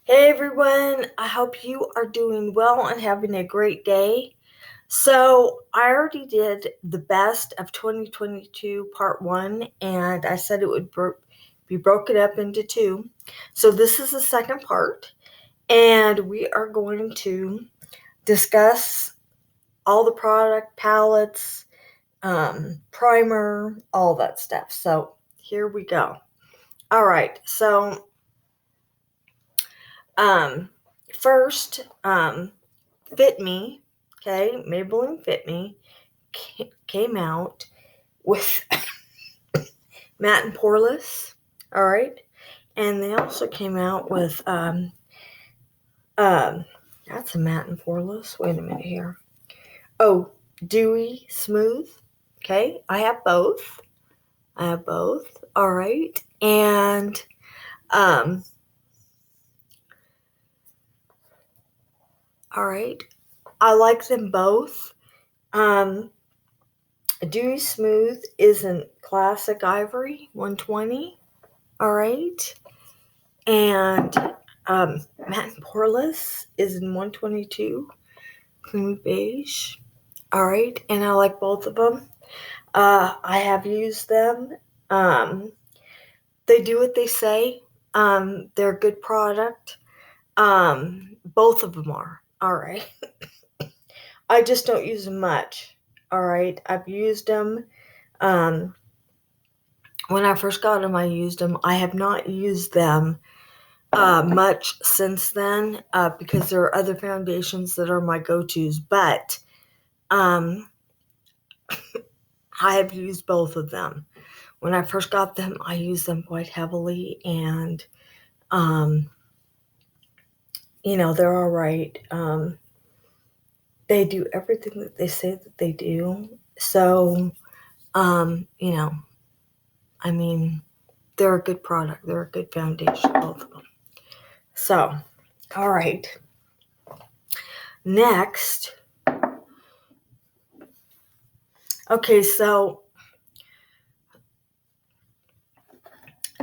Hey everyone, I hope you are doing well and having a great day. So, I already did the best of 2022 part 1, and I said it would be broken up into 2. So, this is the second part, and we are going to discuss all the product palettes, primer, all that stuff. So, here we go. All right, so first, Fit Me, okay, Maybelline Fit Me came out with matte and poreless, all right, and they also came out with that's a matte and poreless. Wait a minute here. Oh, dewy smooth. Okay, I have both. All right, and um, all right, I like them both. Um, Dewy Smooth is in Classic Ivory 120. All right. And Matte and Poreless is in 122. Creamy Beige. All right. And I like both of them. I have used them. They do what they say. They're a good product. Both of them are. All right. I just don't use them much. All right. I've used them. Um, when I first got them, I used them. I have not used them much since then because there are other foundations that are my go-tos. But I have used both of them. When I first got them, I used them quite heavily, and they're all right. They do everything that they say that they do. So, I mean, they're a good product. They're a good foundation, both of them. So, all right. Next. Okay, so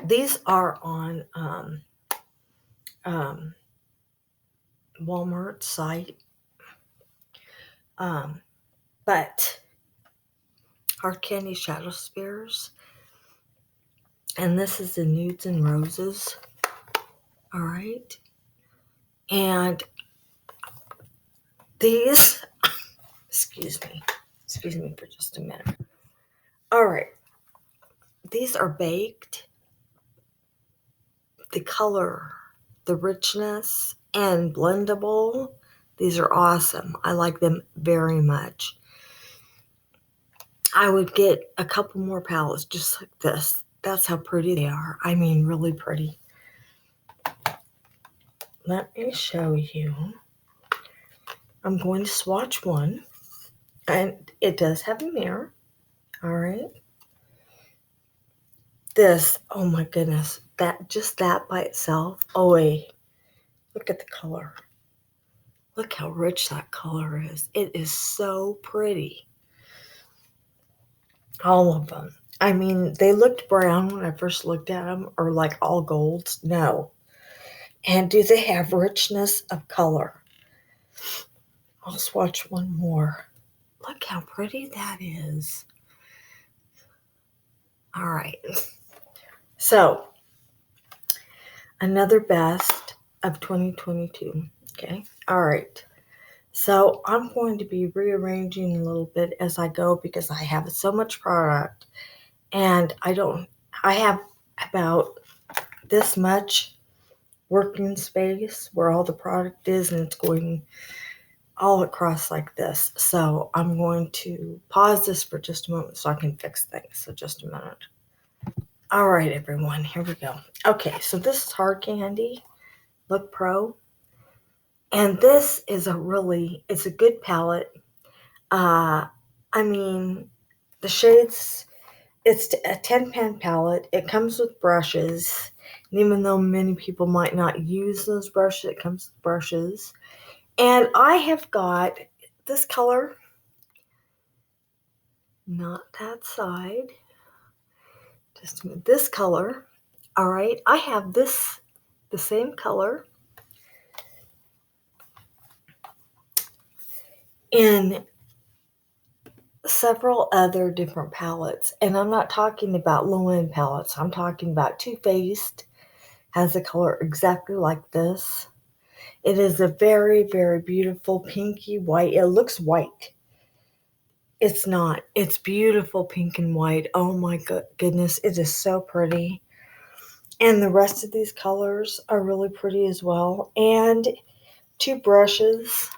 these are on Walmart site. But Hard Candy Shadow Spears. And this is the Nudes and Roses. All right. And these, excuse me for just a minute. All right. These are baked. The color, the richness, and blendable. These are awesome. I like them very much. I would get a couple more palettes just like this. That's how pretty they are. I mean, really pretty. Let me show you. I'm going to swatch one. And it does have a mirror. All right. This, oh my goodness. That by itself. Oh, wait. Look at the color. Look how rich that color is. It is so pretty. All of them. I mean, they looked brown when I first looked at them, or like all golds. No. And do they have richness of color? I'll swatch one more. Look how pretty that is. All right. So, another best of 2022. Okay. All right. So, I'm going to be rearranging a little bit as I go because I have so much product and I have about this much working space where all the product is, and it's going all across like this. So I'm going to pause this for just a moment so I can fix things. So just a minute. All right, everyone, here we go. Okay, so this is Hard Candy Look Pro. And this is it's a good palette. I mean, the shades, it's a 10-pan palette. It comes with brushes. And even though many people might not use those brushes, it comes with brushes. And I have got this color, not that side, just this color. All right, I have the same color in several other different palettes. And I'm not talking about low-end palettes. I'm talking about Too Faced has a color exactly like this. It is a very, very beautiful pinky white. It looks white. It's not. It's beautiful pink and white. Oh my goodness. It is so pretty. And the rest of these colors are really pretty as well. And 2 brushes.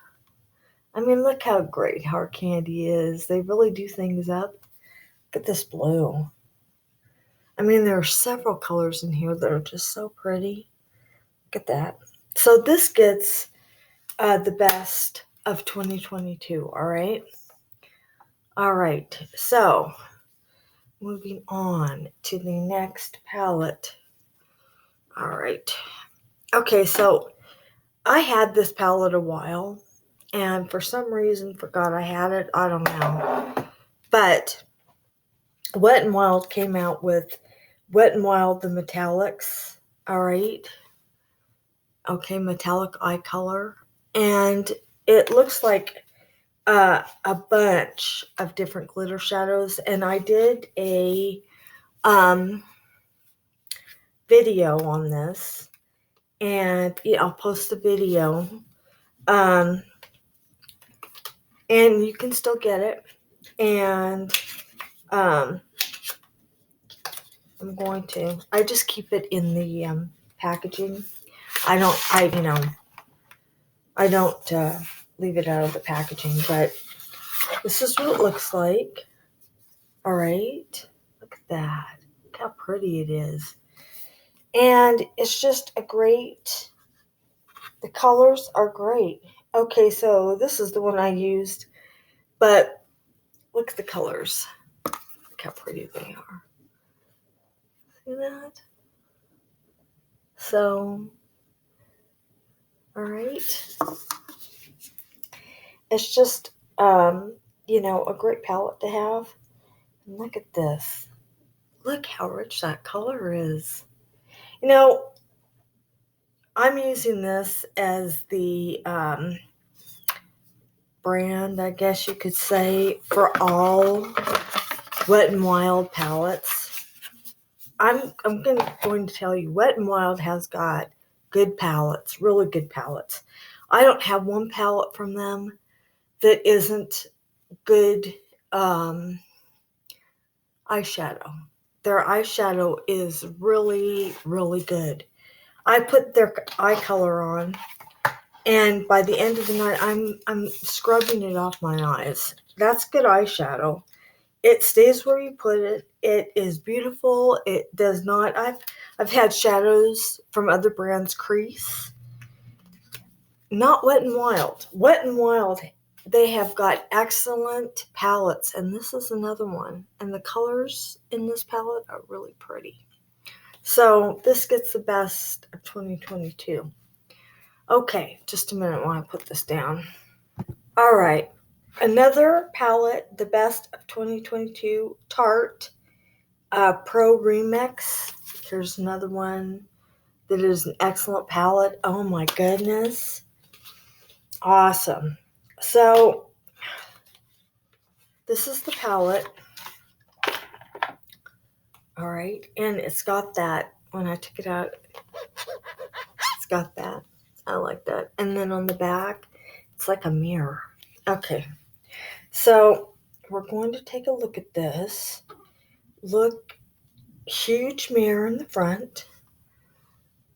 I mean, look how great Hard Candy is. They really do things up. Look at this blue. I mean, there are several colors in here that are just so pretty. Look at that. So this gets the best of 2022, all right? All right, so moving on to the next palette. All right. Okay, so I had this palette a while, and for some reason forgot I had it. I don't know. But Wet n Wild came out with Wet n Wild the Metallics. All right. Okay, metallic eye color. And it looks like a bunch of different glitter shadows. And I did a video on this. And yeah, I'll post the video. And you can still get it. And I just keep it in the packaging. I don't leave it out of the packaging, but this is what it looks like. All right, look at that. Look how pretty it is. And it's just the colors are great. Okay, so this is the one I used, but look at the colors. Look how pretty they are. See that? So, all right. It's just, a great palette to have. And look at this. Look how rich that color is. I'm using this as the brand, I guess you could say, for all Wet n Wild palettes. I'm going to tell you, Wet n Wild has got good palettes, really good palettes. I don't have one palette from them that isn't good eyeshadow. Their eyeshadow is really, really good. I put their eye color on, and by the end of the night, I'm scrubbing it off my eyes. That's good eyeshadow. It stays where you put it. It is beautiful. It does not. I've had shadows from other brands crease. Not Wet n Wild. Wet n Wild, they have got excellent palettes, and this is another one. And the colors in this palette are really pretty. So this gets the best of 2022. Okay, just a minute while I put this down. All right, another palette, the best of 2022, Tarte Pro Remix. Here's another one that is an excellent palette. Oh my goodness. Awesome. So this is the palette. All right, and it's got that, when I took it out, it's got that. I like that. And then on the back, it's like a mirror. Okay, so we're going to take a look at this. Look, huge mirror in the front.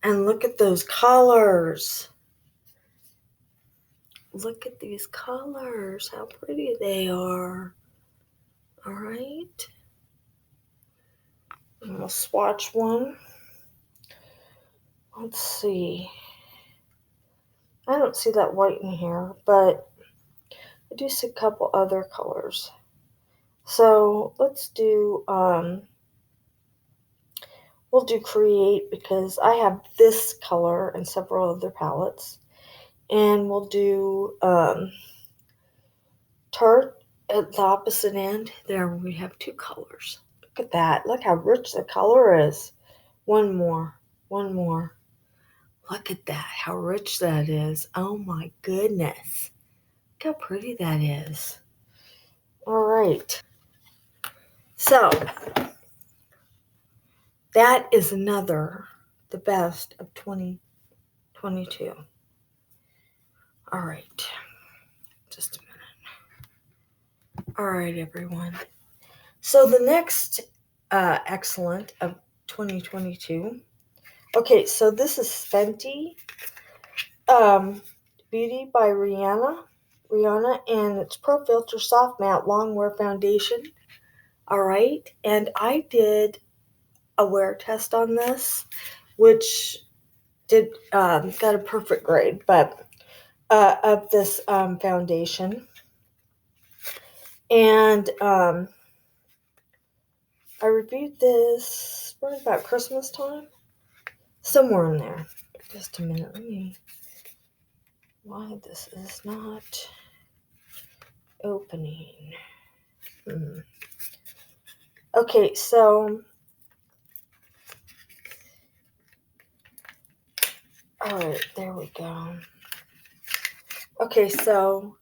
And look at those colors. Look at these colors, how pretty they are. All right. And we'll swatch one. Let's see. I don't see that white in here, but I do see a couple other colors. So let's do, we'll do Create, because I have this color and several other palettes. And we'll do Tarte at the opposite end. There we have 2 colors. Look at that. Look how rich the color is. One more. Look at that, how rich that is. Oh my goodness. Look how pretty that is. All right. So, that is the best of 2022. All right. Just a minute. All right, everyone. So, the next excellent of 2022. Okay, so this is Fenty Beauty by Rihanna, and it's Pro Filter Soft Matte Long Wear Foundation. All right, and I did a wear test on this, which got a perfect grade, but of this foundation, and I reviewed this right about Christmas time, somewhere in there. Just a minute, let me. Why this is not opening? Okay, so all right, there we go. Okay, so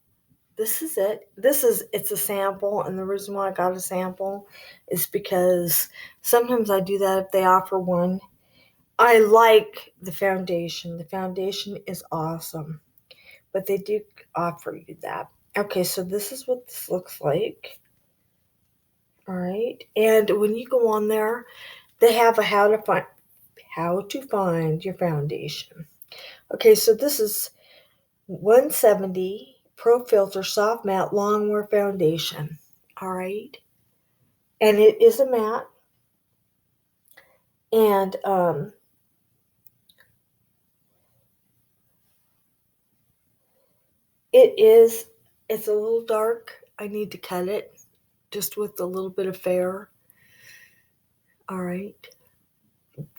this is it. It's a sample, and the reason why I got a sample is because sometimes I do that if they offer one. I like the foundation. The foundation is awesome, but they do offer you that. Okay, so this is what this looks like. All right, and when you go on there, they have a how to find your foundation. Okay, so this is 170 Pro Filter Soft Matte Long Wear Foundation. All right. And it is a matte. And it's a little dark. I need to cut it just with a little bit of fair. All right.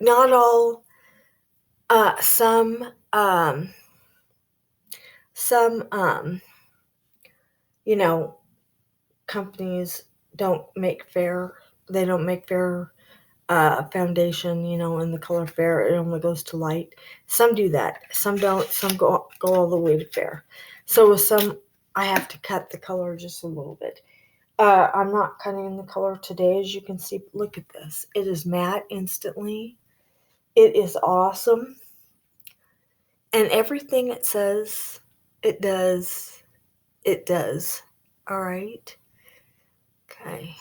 Not all, some, companies don't make fair. They don't make fair foundation, in the color fair. It only goes to light. Some do that. Some don't. Some go all the way to fair. So with some, I have to cut the color just a little bit. I'm not cutting the color today. As you can see, look at this. It is matte instantly. It is awesome. And everything it says, it does. It does. All right. Okay.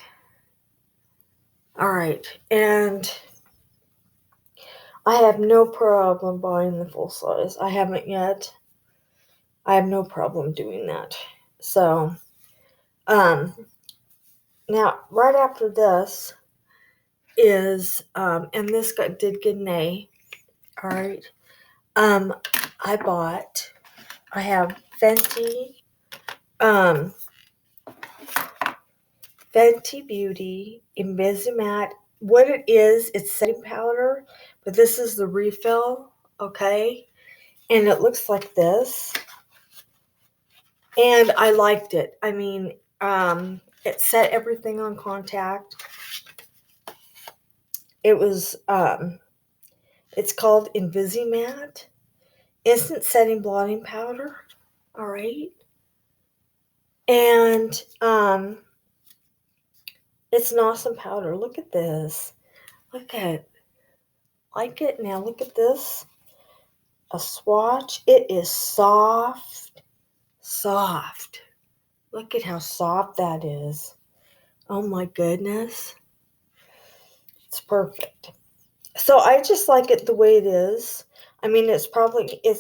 All right. And I have no problem buying the full size. I haven't yet. I have no problem doing that. So, now right after this is, and this did get an A. All right. I have Fenty Beauty Invisimatte. What it is, it's setting powder, but this is the refill, okay? And it looks like this. And I liked it. I mean, it set everything on contact. It was, it's called Invisimatte Instant Setting Blotting Powder. All right. And it's an awesome powder. Look at this. Look at like it. Now look at this. A swatch. It is soft. Soft. Look at how soft that is. Oh my goodness. It's perfect. So I just like it the way it is. I mean, it's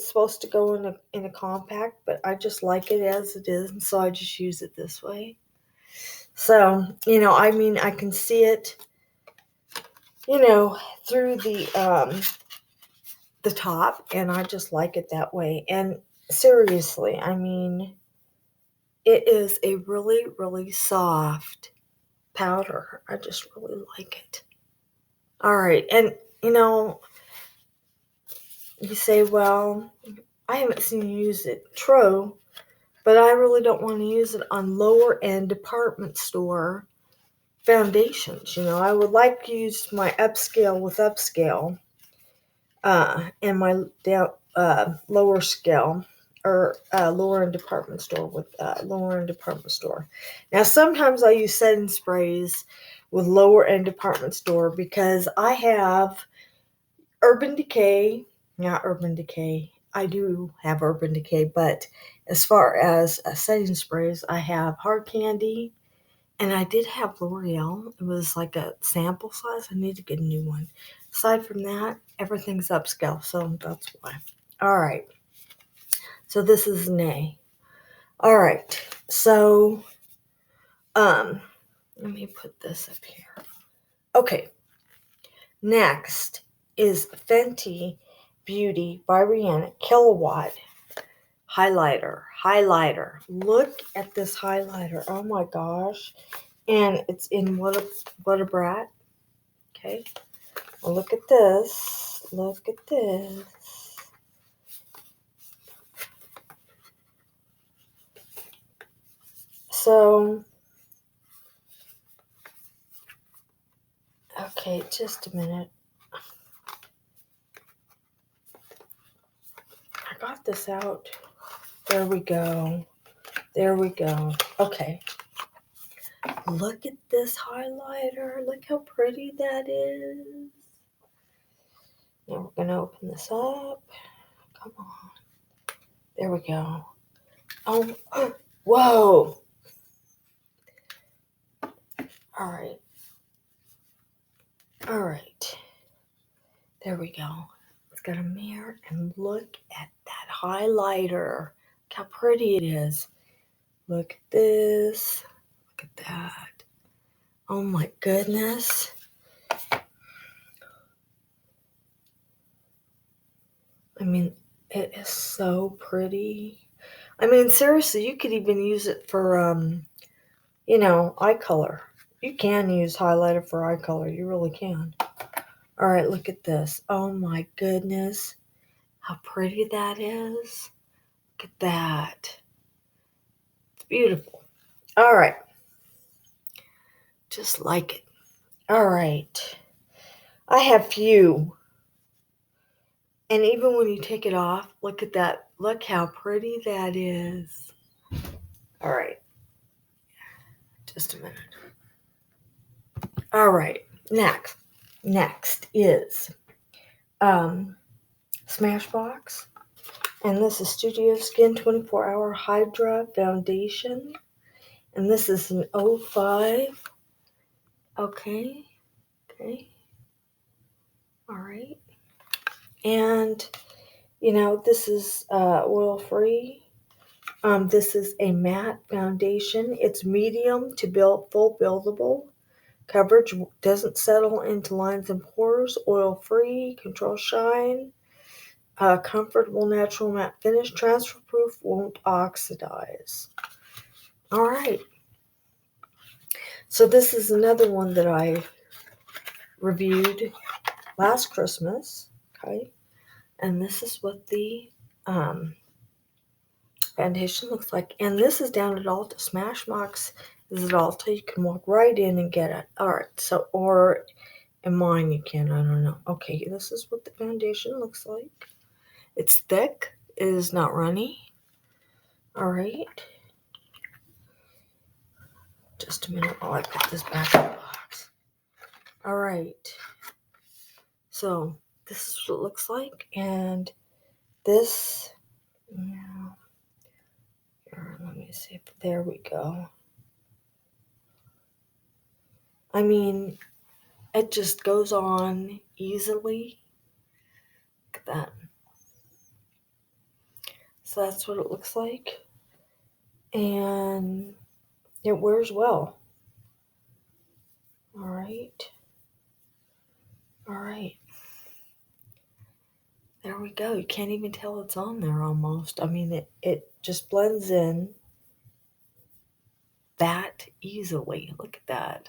supposed to go in a compact, but I just like it as it is, and so I just use it this way. So, I mean, I can see it, through the top, and I just like it that way. And seriously, I mean, it is a really, really soft powder. I just really like it. All right, and you say, well, I haven't seen you use it. True, but I really don't want to use it on lower end department store foundations. I would like to use my upscale with upscale and my lower scale or lower end department store with lower end department store. Now sometimes I use setting sprays with lower end department store because I have Urban Decay, not Urban Decay. I do have Urban Decay, but as far as setting sprays, I have Hard Candy, and I did have L'Oreal. It was like a sample size. I need to get a new one. Aside from that, everything's upscale, so that's why. All right. So this is an A. All right. So, let me put this up here. Okay. Next is Fenty Beauty by Rihanna Kilowatt highlighter. Look at this highlighter. Oh my gosh. And it's in what a brat. Okay. Well, look at this. Look at this. So, okay, just a minute. I got this out. There we go. There we go. Okay. Look at this highlighter. Look how pretty that is. Now we're going to open this up. Come on. There we go. Oh, whoa. All right. All right. There we go. Let's get a mirror and look at that highlighter. Look how pretty it is. Look at this. Look at that. Oh my goodness. I mean, it is so pretty. I mean, seriously, you could even use it for, eye color. You can use highlighter for eye color. You really can. All right, look at this. Oh my goodness. How pretty that is. Look at that. It's beautiful. All right. Just like it. All right. I have few. And even when you take it off, look at that. Look how pretty that is. All right. Just a minute. All right. Next is Smashbox. And this is Studio Skin 24-Hour Hydra Foundation. And this is an 05. Okay. All right. And, this is oil-free. This is a matte foundation. It's medium to full buildable. Coverage doesn't settle into lines and pores. Oil-free. Control shine. Comfortable natural matte finish. Transfer proof. Won't oxidize. All right. So this is another one that I reviewed last Christmas. Okay. And this is what the foundation looks like. And this is down at Ulta. Smashbox is at Ulta. You can walk right in and get it. All right. So, or in mine you can. I don't know. Okay. This is what the foundation looks like. It's thick. It is not runny. All right. Just a minute while I put this back in the box. All right. So this is what it looks like. And this, let me see. There we go. I mean, it just goes on easily. Look at that. So that's what it looks like. And it wears well. All right. There we go. You can't even tell it's on there almost. I mean, it just blends in that easily. Look at that.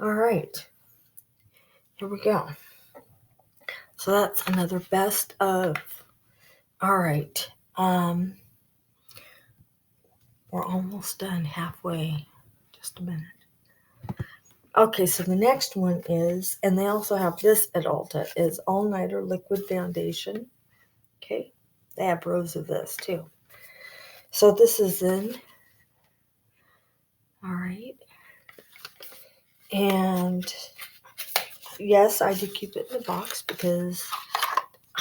All right. Here we go. So that's another best of. All right. We're almost done, halfway. Just a minute. Okay, so the next one is, and they also have this at Ulta, is All Nighter Liquid Foundation. Okay. They have rows of this too. So this is in. All right. And yes, I do keep it in the box because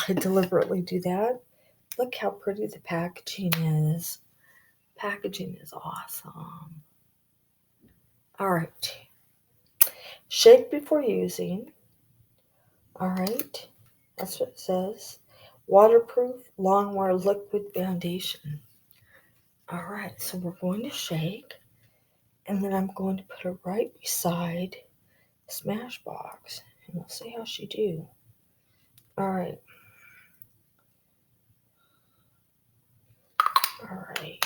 I deliberately do that. Look how pretty the packaging is. Packaging is awesome. All right. Shake before using. All right. That's what it says. Waterproof, long-wear liquid foundation. All right. So we're going to shake. And then I'm going to put her right beside Smashbox. And we'll see how she do. All right. All right.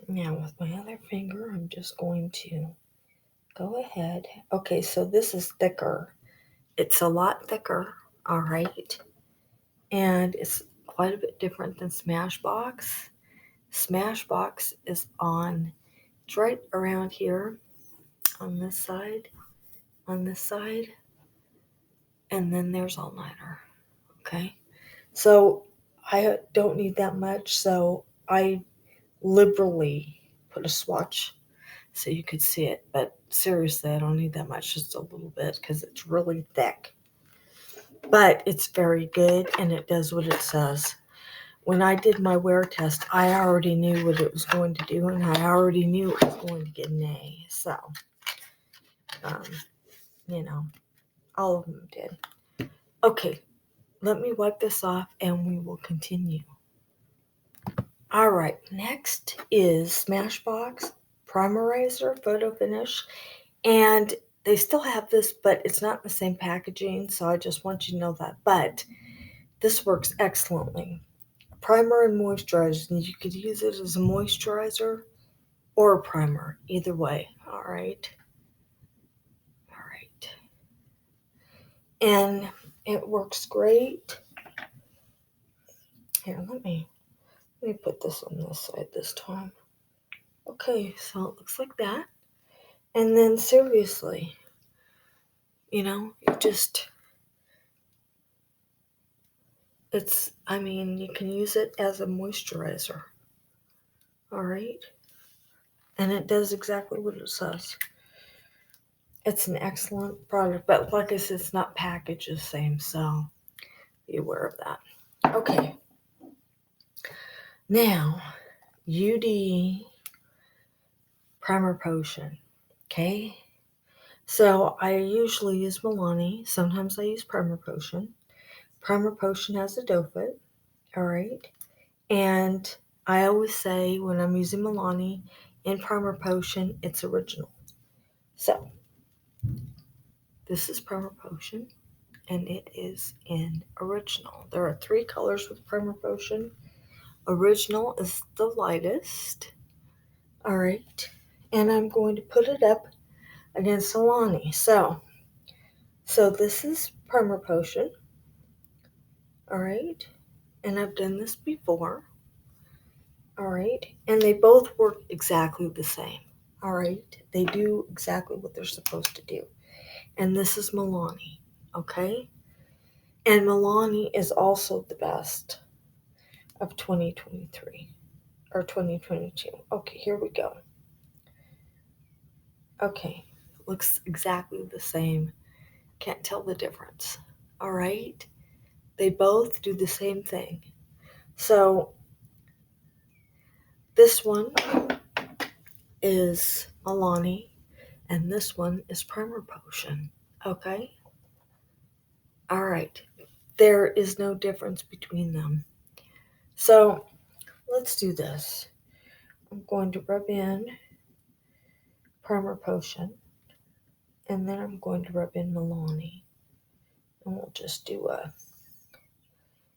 Now with my other finger, I'm just going to go ahead. Okay, so this is thicker. It's a lot thicker. All right. And it's quite a bit different than Smashbox. Smashbox is on, it's right around here on this side, and then there's All Nighter. Okay. So I don't need that much, so I liberally put a swatch so you could see it. But seriously, I don't need that much, just a little bit because it's really thick. But it's very good and it does what it says. When I did my wear test, I already knew what it was going to do and I already knew it was going to get an A. So, you know, all of them did. Okay, let me wipe this off and we will continue. All right, next is Smashbox Primerizer Photo Finish. And they still have this, but it's not in the same packaging, so I just want you to know that. But this works excellently. Primer and moisturizer, and you could use it as a moisturizer or a primer, either way. All right. And it works great. Here, let me put this on this side this time. Okay, so it looks like that. And then seriously, you just, you can use it as a moisturizer. All right. And it does exactly what it says. It's an excellent product, but like I said, it's not packaged the same, so be aware of that. Okay. Now, UD Primer Potion. Okay. So I usually use Milani. Sometimes I use Primer Potion. Primer Potion has a doe foot. All right. And I always say when I'm using Milani in Primer Potion, it's original. So this is Primer Potion, and it is in original. There are 3 colors with Primer Potion. Original is the lightest. All right. And I'm going to put it up against Milani. So this is Primer Potion. All right. And I've done this before. All right. And they both work exactly the same. All right. They do exactly what they're supposed to do. And this is Milani. Okay. And Milani is also the best of 2023 or 2022. Okay, here we go. Okay, looks exactly the same. Can't tell the difference. All right. They both do the same thing. So this one is Milani and this one is Primer Potion. Okay. All right. There is no difference between them. So let's do this. I'm going to rub in Primer Potion and then I'm going to rub in Milani. And we'll just do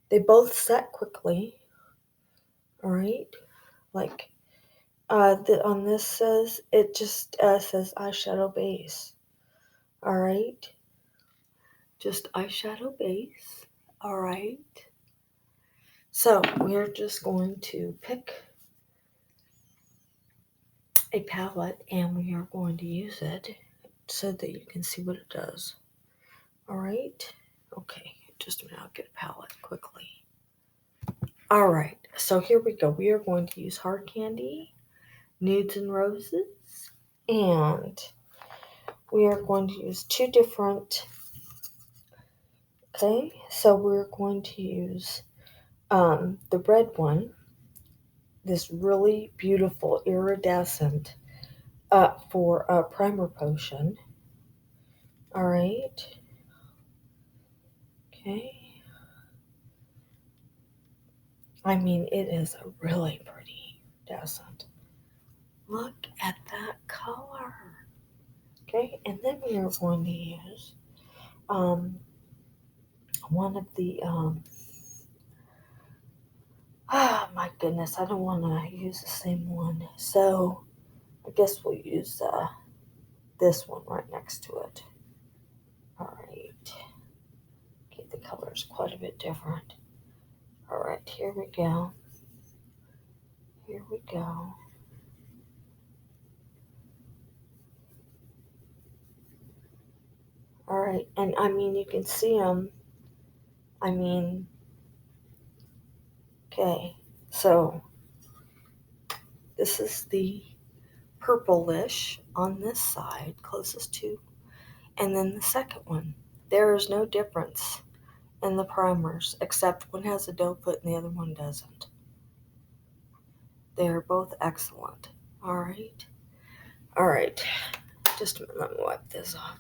they both set quickly. All right. Like on this says, it just says eyeshadow base. All right. Just eyeshadow base. All right. So we're just going to pick a palette and we are going to use it so that you can see what it does. All right. Okay. Just a minute. I'll get a palette quickly. All right, so here we go. We are going to use Hard Candy, Nudes and Roses, and we are going to use two different, okay, so we're going to use the red one, this really beautiful iridescent for a primer potion. All right, okay. I mean, it is a really pretty iridescent. Look at that color. Okay, and then we are going to use um, one of the oh my goodness, I don't want to use the same one, so I guess we'll use this one right next to it. All right, okay, the color is quite a bit different. All right, here we go. Here we go. All right, and I mean, you can see them. I mean, okay, so this is the purplish on this side, closest to, and then the second one. There is no difference in the primers, except one has a doe foot and the other one doesn't. They are both excellent. All right. All right. Just a minute. Let me wipe this off.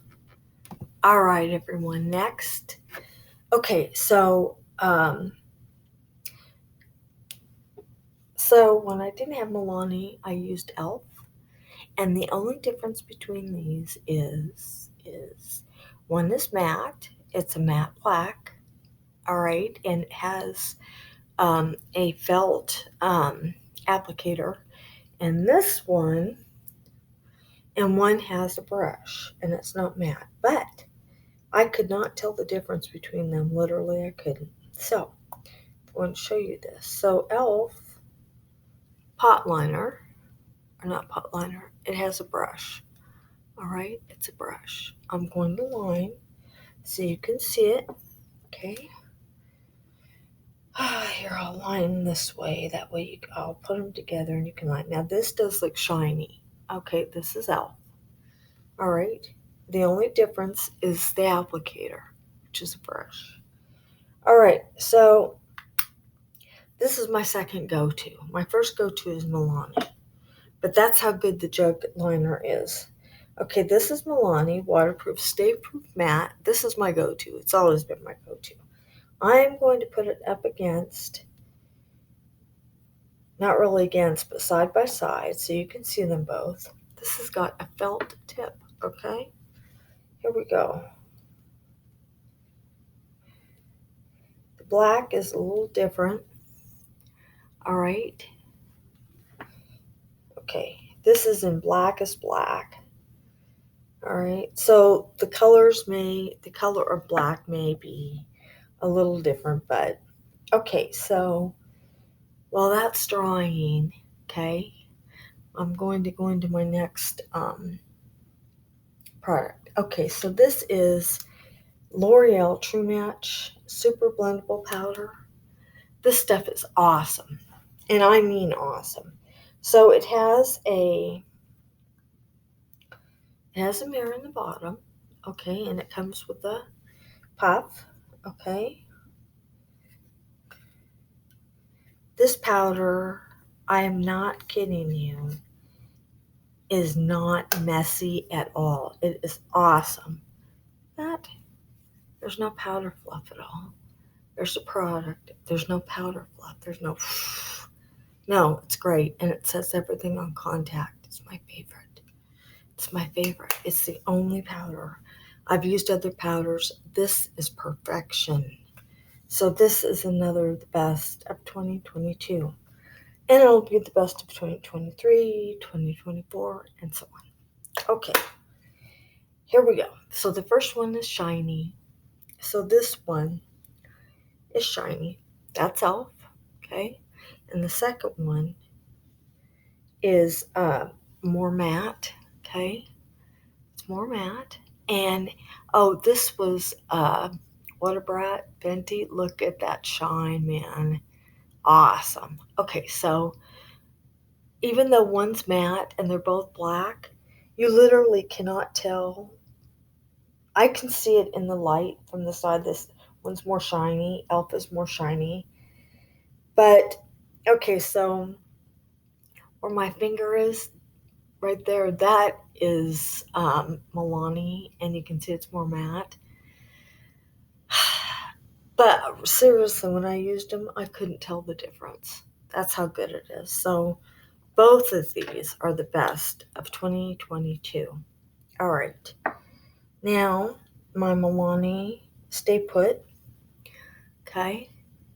All right, everyone. Next. Okay, so when I didn't have Milani, I used Elf, and the only difference between these is one is matte. It's a matte black. All right, and it has a felt applicator, and this one has a brush, and it's not matte, but I could not tell the difference between them. Literally, I couldn't. So I want to show you this. So Elf pot liner, or not pot liner, it has a brush. All right, it's a brush. I'm going to line so you can see it. Okay. Here, I'll line this way. That way I'll put them together and you can line. Now this does look shiny. Okay, this is Elf. All right. The only difference is the applicator, which is a brush. All right, so this is my second go-to. My first go-to is Milani, but that's how good the jug liner is. Okay, this is Milani Waterproof Stay Proof Matte. This is my go-to. It's always been my go-to. I'm going to put it up against, not really against, but side by side so you can see them both. This has got a felt tip, okay? Here we go. The black is a little different. All right. Okay, this is in blackest black. All right, so the color of black may be a little different, but okay, so while that's drying, okay, I'm going to go into my next product. Okay, so this is L'Oreal True Match Super Blendable Powder. This stuff is awesome, and I mean awesome. So it has a mirror in the bottom, okay, and it comes with a puff, okay. This powder, I am not kidding you, is not messy at all. It is awesome. There's no powder fluff at all. There's a product. There's no powder fluff. There's no, no, it's great. And it says everything on contact. It's my favorite. It's my favorite. It's the only powder. I've used other powders. This is perfection. So this is another the best of 2022. And it'll be the best of 2023, 2024, and so on. Okay, here we go. So the first one is shiny. So this one is shiny. That's Elf, okay? And the second one is more matte, okay? It's more matte. And, oh, this was Water Brat Fenty. Look at that shine, man. awesome. Okay, so even though one's matte and they're both black, you literally cannot tell. I can see it in the light from the side. This one's more shiny. Alpha's more shiny. But, okay, so where my finger is, right there, that is Milani, and you can see it's more matte. But seriously, when I used them, I couldn't tell the difference. That's how good it is. So both of these are the best of 2022. All right. Now, my Milani Stay Put. Okay.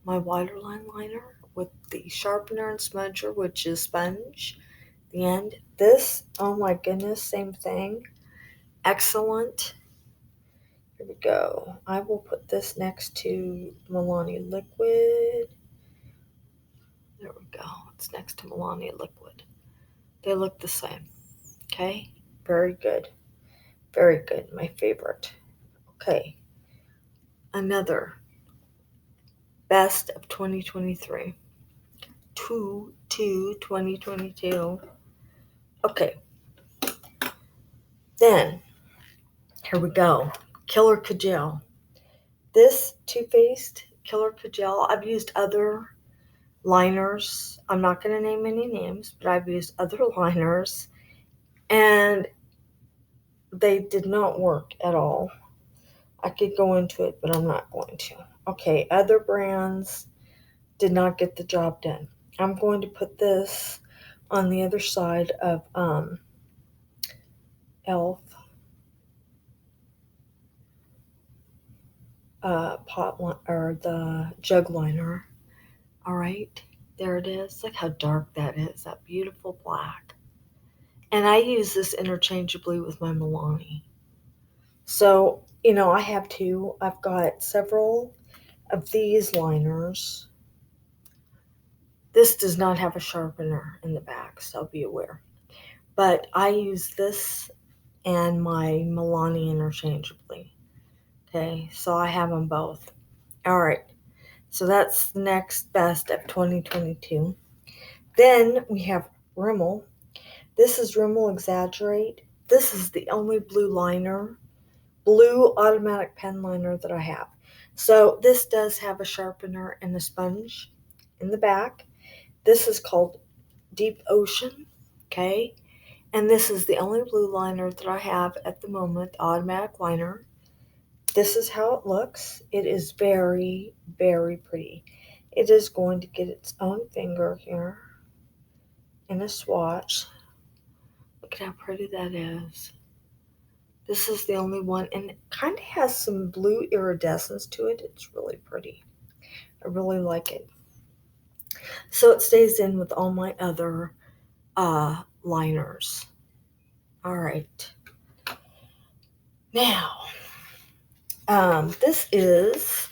My waterline liner with the sharpener and smudger, which is sponge. The end. This, oh my goodness, same thing. Excellent. Here we go. I will put this next to Milani Liquid. There we go. It's next to Milani Liquid. They look the same. Okay. Very good. Very good. My favorite. Okay. Another best of 2023. 2022. Okay. Then, here we go. Killer Kajal. This Too Faced Killer Kajal, I've used other liners. I'm not going to name any names, but I've used other liners, and they did not work at all. I could go into it, but I'm not going to. Okay, other brands did not get the job done. I'm going to put this on the other side of e.l.f. Pot or the jug liner. All right, there it is. Look how dark that is. That beautiful black. And I use this interchangeably with my Milani. So, I have two. I've got several of these liners. This does not have a sharpener in the back, so be aware. But I use this and my Milani interchangeably. Okay, so I have them both. All right, so that's the next best of 2022. Then we have Rimmel. This is Rimmel Exaggerate. This is the only blue automatic pen liner that I have. So this does have a sharpener and a sponge in the back. This is called Deep Ocean, okay? And this is the only blue liner that I have at the moment, automatic liner. This is how it looks. It is very, very pretty. It is going to get its own finger here in a swatch. Look at how pretty that is. This is the only one, and it kind of has some blue iridescence to it. It's really pretty. I really like it. So it stays in with all my other liners. All right. Now, this is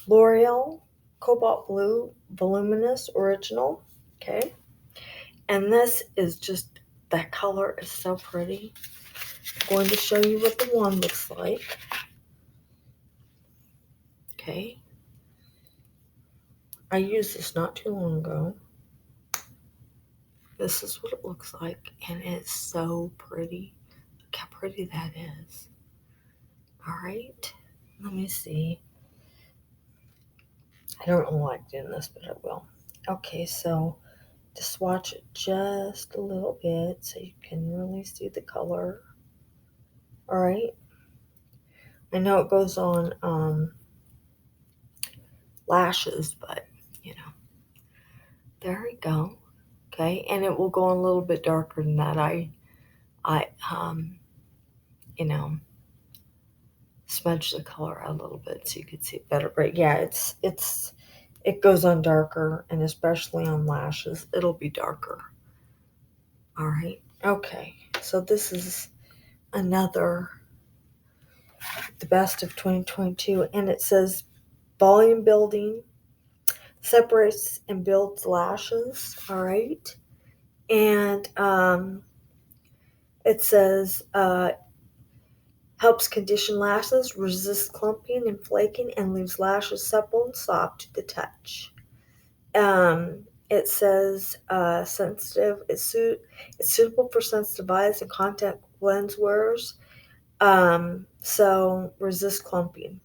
L'Oreal Cobalt Blue Voluminous Original. Okay. And this is just, that color is so pretty. I'm going to show you what the one looks like. Okay. I used this not too long ago. This is what it looks like, and it's so pretty. Look how pretty that is. All right, let me see. I don't like doing this, but I will. Okay, so to swatch it just a little bit so you can really see the color. All right. I know it goes on lashes, but there we go. Okay, and it will go on a little bit darker than that. I smudge the color out a little bit so you can see it better. But yeah, it goes on darker, and especially on lashes, it'll be darker. All right. Okay. So this is another the best of 2022, and it says volume building, separates and builds lashes. All right. And it says helps condition lashes, resists clumping and flaking, and leaves lashes supple and soft to the touch. It says sensitive. It's suitable for sensitive eyes and contact lens wearers. So resist clumping.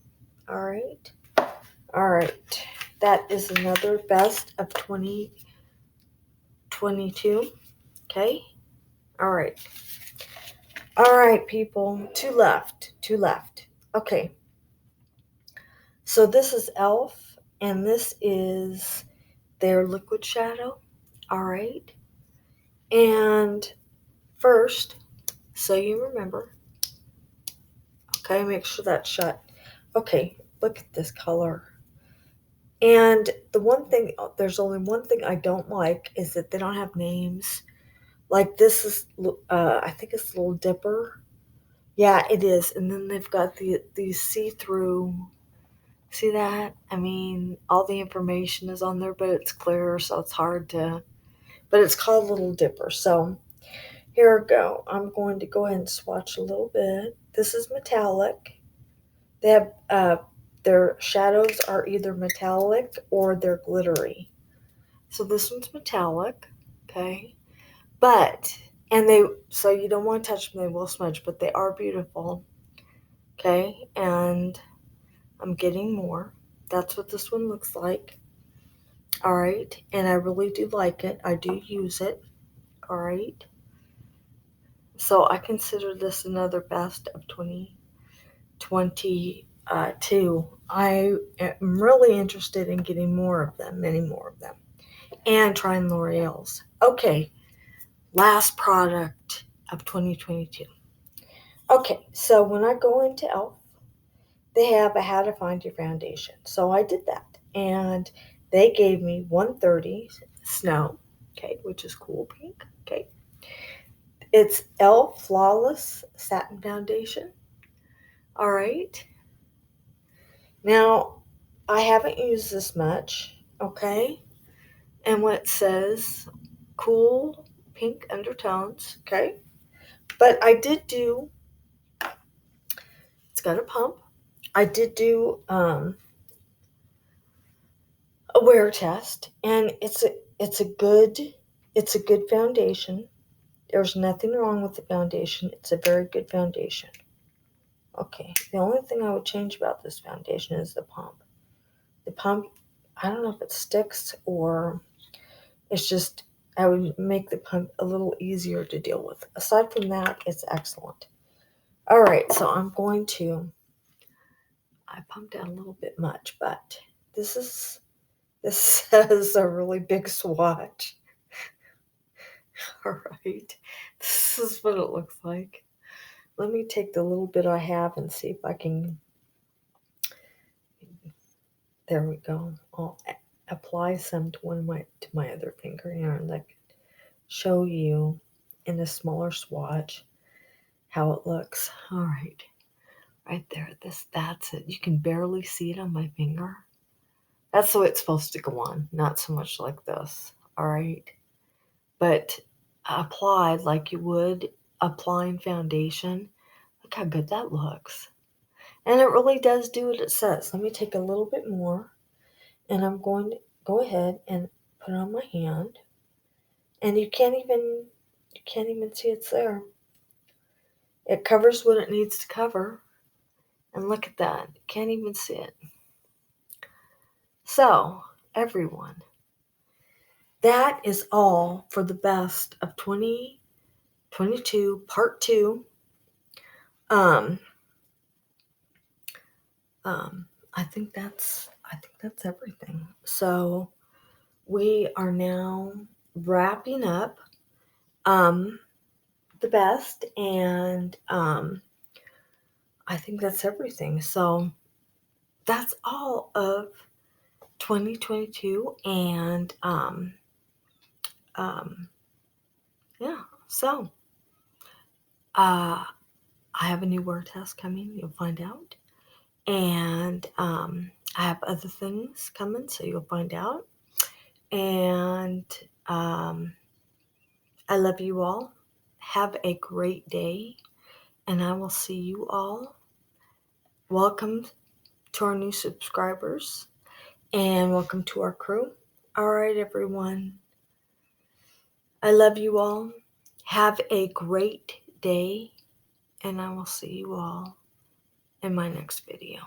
All right. All right. That is another best of 2022. Okay. All right. All right, people. Two left. Okay. So this is Elf, and this is their liquid shadow. All right. And first, so you remember, okay, make sure that's shut. Okay, look at this color. And there's only one thing I don't like is that they don't have names. Like this is, I think it's Little Dipper. Yeah, it is. And then they've got these see-through. See that? I mean, all the information is on there, but it's clear, so it's hard to. But it's called Little Dipper. So here we go. I'm going to go ahead and swatch a little bit. This is metallic. They have their shadows are either metallic or they're glittery. So this one's metallic, okay? So you don't want to touch them, they will smudge, but they are beautiful, okay? And I'm getting more. That's what this one looks like. All right, and I really do like it. I do use it. All right. So I consider this another best of 2022. I am really interested in getting more of them, many more of them, and trying L'Oreal's. Okay, last product of 2022. Okay, so when I go into Elf, they have a how to find your foundation. So I did that, and they gave me 130 Snow, okay, which is cool pink, okay. It's Elf Flawless Satin Foundation. All right. Now, I haven't used this much, okay? And what it says, cool pink undertones, okay? But I did do, it's got a pump. I did do a wear test, and it's a good foundation. There's nothing wrong with the foundation. It's a very good foundation. Okay, the only thing I would change about this foundation is the pump. The pump, I don't know if it sticks or it's just, I would make the pump a little easier to deal with. Aside from that, it's excellent. All right, so I pumped out a little bit much, but this says a really big swatch. All right, this is what it looks like. Let me take the little bit I have and see if I can, there we go. I'll apply some to my other finger here, and I can show you in a smaller swatch how it looks. All right. Right there. That's it. You can barely see it on my finger. That's the way it's supposed to go on, not so much like this. All right. But applied like you would applying foundation. Look how good that looks. And it really does do what it says. Let me take a little bit more, and I'm going to go ahead and put it on my hand. And you can't even see it's there. It covers what it needs to cover. And look at that. You can't even see it. So, everyone, that is all for the best of 2022 part 2. I think that's everything. So, we are now wrapping up the best, and I think that's everything. So, that's all of 2022, and yeah, so I have a new word test coming, you'll find out, and I have other things coming, so you'll find out, and I love you all. Have a great day, and I will see you all. Welcome to our new subscribers, and welcome to our crew. All right, everyone. I love you all. Have a great day, and I will see you all in my next video.